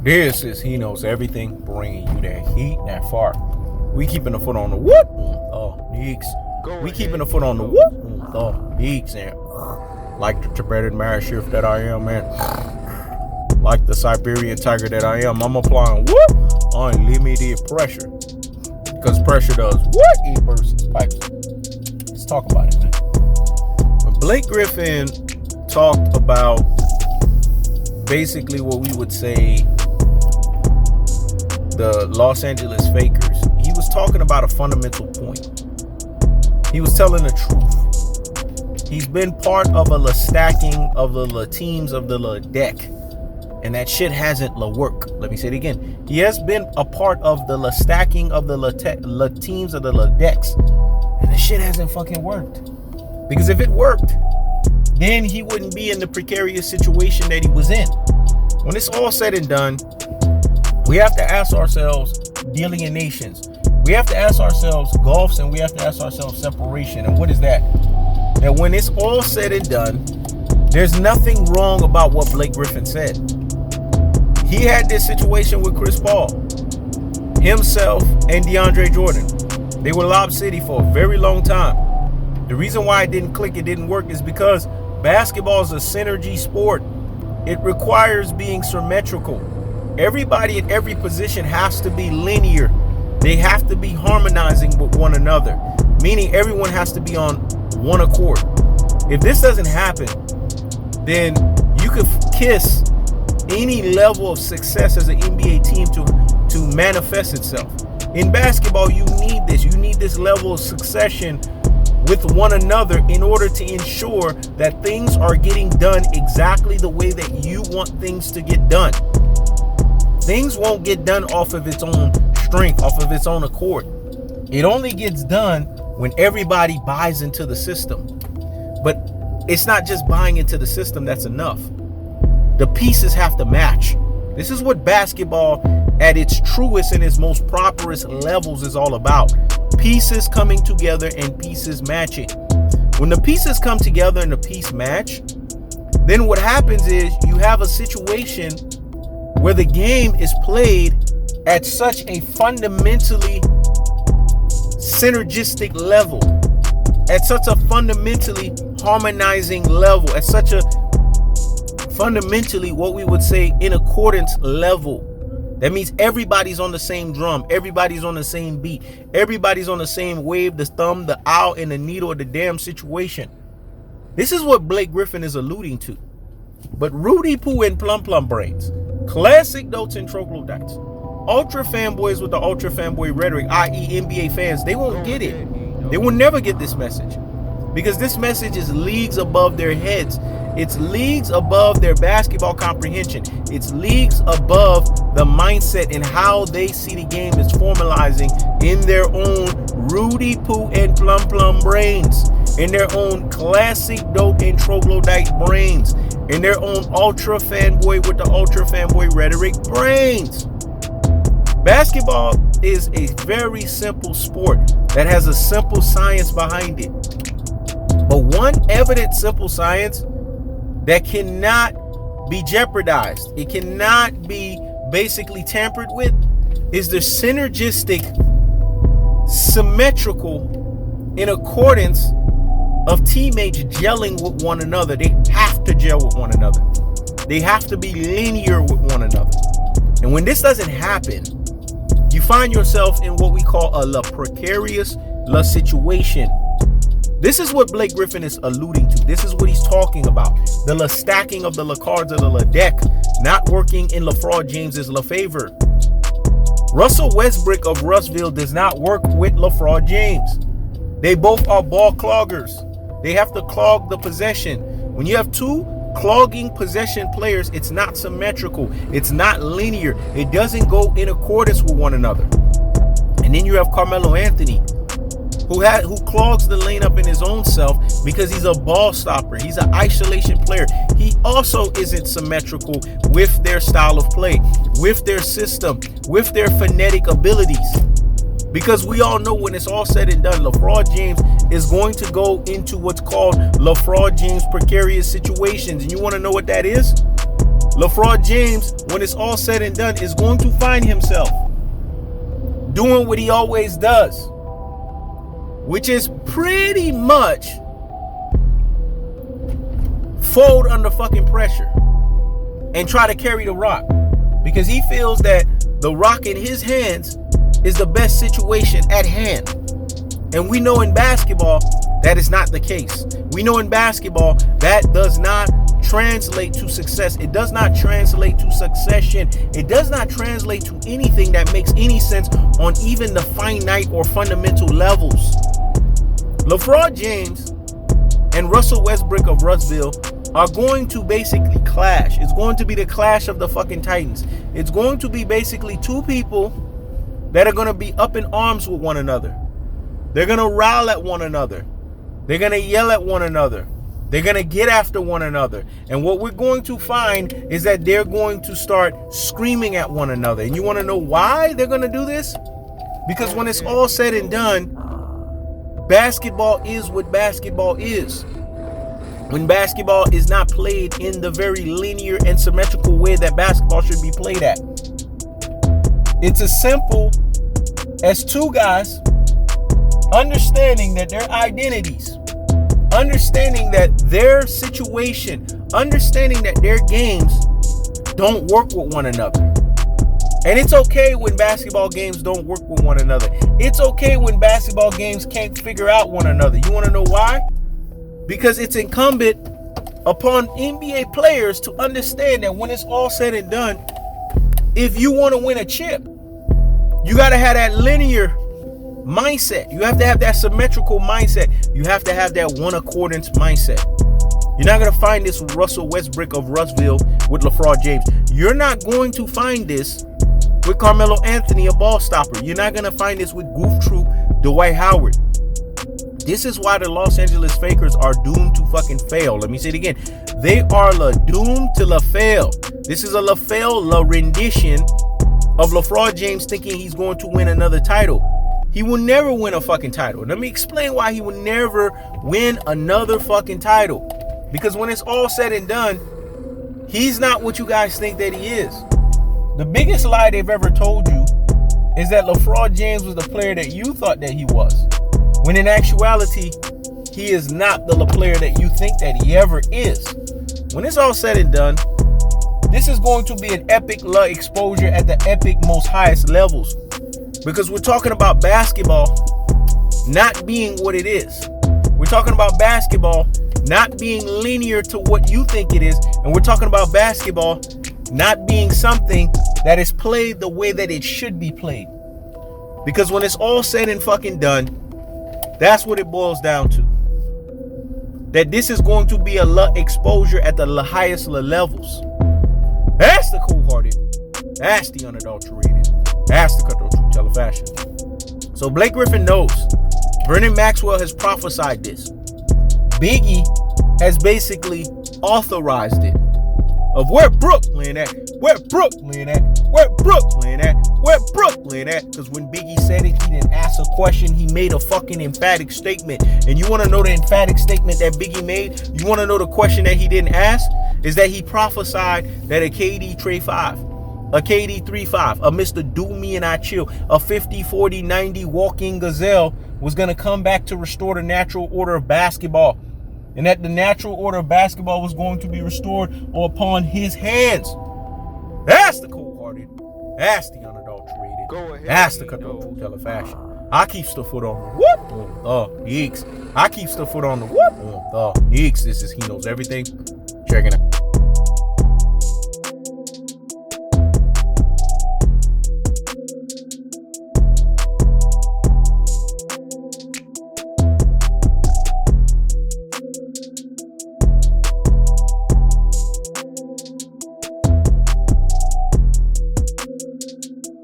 This is He Knows Everything, bringing you that heat, that fart. We keeping the foot on the whoop, geeks. We keeping the foot on the whoop, geeks, and like the Tibetan Mastiff that I am, man. Like the Siberian tiger that I am, I'm applying unlimited pressure. Because pressure does what? It bursts pipes. Let's talk about it, man. When Blake Griffin talked about basically what we would say the Los Angeles Fakers, he was talking about a fundamental point. He was telling the truth. He's been part of a Lestacking of the teams of the Ledeck, and that shit hasn't worked. Let me say it again. He has been a part of the Lestacking of the teams of the Ledecks, and the shit hasn't fucking worked. Because if it worked, then he wouldn't be in the precarious situation that he was in. When it's all said and done, we have to ask ourselves delineations. We have to ask ourselves gulfs, and we have to ask ourselves separation. And what is that? That when it's all said and done, there's nothing wrong about what Blake Griffin said. He had this situation with Chris Paul, himself, and DeAndre Jordan. They were Lob City for a very long time. The reason why it didn't click, it didn't work, is because basketball is a synergy sport. It requires being symmetrical. Everybody at every position has to be linear. They have to be harmonizing with one another, meaning everyone has to be on one accord. If this doesn't happen, then you could kiss any level of success as an NBA team to manifest itself. In basketball, you need this. You need this level of succession with one another in order to ensure that things are getting done exactly the way that you want things to get done. Things won't get done off of its own strength, off of its own accord. It only gets done when everybody buys into the system. But it's not just buying into the system that's enough. The pieces have to match. This is what basketball at its truest and its most properest levels is all about. Pieces coming together and pieces matching. When the pieces come together and the piece match, then what happens is you have a situation where the game is played at such a fundamentally synergistic level, at such a fundamentally harmonizing level, at such a fundamentally what we would say in accordance level. That means everybody's on the same drum, everybody's on the same beat, everybody's on the same wave, the thumb, the owl, and the needle of the damn situation. This is what Blake Griffin is alluding to. But Rudy Poo and Plum Plum brains, classic dotes and troglodytes, ultra fanboys with the ultra fanboy rhetoric, i.e. NBA fans, they won't get it. They will never get this message, because this message is leagues above their heads. It's leagues above their basketball comprehension. It's leagues above the mindset and how they see the game is formalizing in their own Rudy Poo and Plum Plum brains, in their own classic dope and troglodyte brains, in their own ultra fanboy with the ultra fanboy rhetoric brains. Basketball is a very simple sport that has a simple science behind it. But one evident simple science that cannot be jeopardized, it cannot be basically tampered with, is the synergistic, symmetrical, in accordance of teammates gelling with one another. They have to gel with one another. They have to be linear with one another. And when this doesn't happen, you find yourself in what we call a precarious situation. This is what Blake Griffin is alluding to. This is what he's talking about. The Lestacking of the Lecards of the Ledeck not working in LeFraud James's favor. Russell Westbrook of Russville does not work with LeFraud James. They both are ball cloggers. They have to clog the possession. When you have two clogging possession players, it's not symmetrical. It's not linear. It doesn't go in accordance with one another. And then you have Carmelo Anthony, who clogs the lane up in his own self because he's a ball stopper. He's an isolation player. He also isn't symmetrical with their style of play, with their system, with their phonetic abilities. Because we all know when it's all said and done, LeFraud James is going to go into what's called LeFraud James precarious situations. And you want to know what that is? LeBron James, when it's all said and done, is going to find himself doing what he always does, which is pretty much fold under fucking pressure and try to carry the rock, because he feels that the rock in his hands is the best situation at hand. And we know in basketball that is not the case. We know in basketball that does not translate to success. It does not translate to succession. It does not translate to anything that makes any sense on even the finite or fundamental levels. LeBron James and Russell Westbrook of Russville are going to basically clash. It's going to be the clash of the fucking Titans. It's going to be basically two people that are going to be up in arms with one another. They're going to rowl at one another. They're going to yell at one another. They're going to get after one another. And what we're going to find is that they're going to start screaming at one another. And you want to know why they're going to do this? Because when it's all said and done, basketball is what basketball is. When basketball is not played in the very linear and symmetrical way that basketball should be played at. It's as simple as two guys understanding that their identities, understanding that their situation, understanding that their games don't work with one another. And it's okay when basketball games don't work with one another. It's okay when basketball games can't figure out one another. You want to know why? Because it's incumbent upon NBA players to understand that when it's all said and done, if you want to win a chip, you got to have that linear mindset. You have to have that symmetrical mindset. You have to have that one accordance mindset. You're not going to find this with Russell Westbrook of Russville with LeBron James. You're not going to find this with Carmelo Anthony, a ball stopper. You're not going to find this with Goof Troop, Dwight Howard. This is why the Los Angeles Fakers are doomed to fucking fail. Let me say it again. They are doomed to fail. This is a fail rendition of LeBron James thinking he's going to win another title. He will never win a fucking title. Let me explain why he will never win another fucking title. Because when it's all said and done, he's not what you guys think that he is. The biggest lie they've ever told you is that LeBron James was the player that you thought that he was. When in actuality, he is not the player that you think that he ever is. When it's all said and done, this is going to be an epic exposure at the epic most highest levels. Because we're talking about basketball not being what it is. We're talking about basketball not being linear to what you think it is. And we're talking about basketball not being something that is played the way that it should be played. Because when it's all said and fucking done, that's what it boils down to. That this is going to be a exposure at the highest levels. That's the cold-hearted. That's the unadulterated. That's the cutthroat truth teller fashion. So Blake Griffin knows. Vernon Maxwell has prophesied this. Biggie has basically authorized it. Of where Brooklyn at? Where Brooklyn at? Where Brooklyn at? Where Brooklyn at? Because when Biggie said it, he didn't ask a question. He made a fucking emphatic statement. And you want to know the emphatic statement that Biggie made? You want to know the question that he didn't ask? Is that he prophesied that a KD trade 5, a KD 3-5, a Mr. Do Me and I Chill, a 50-40-90 walking gazelle was going to come back to restore the natural order of basketball. And that the natural order of basketball was going to be restored upon his hands. That's the cold-hearted. That's the unadulterated. That's the cutthroat truth teller fashion. I keeps the foot on the whoop. Yeeks. I keeps the foot on the whoop. Yeeks. This is He Knows Everything.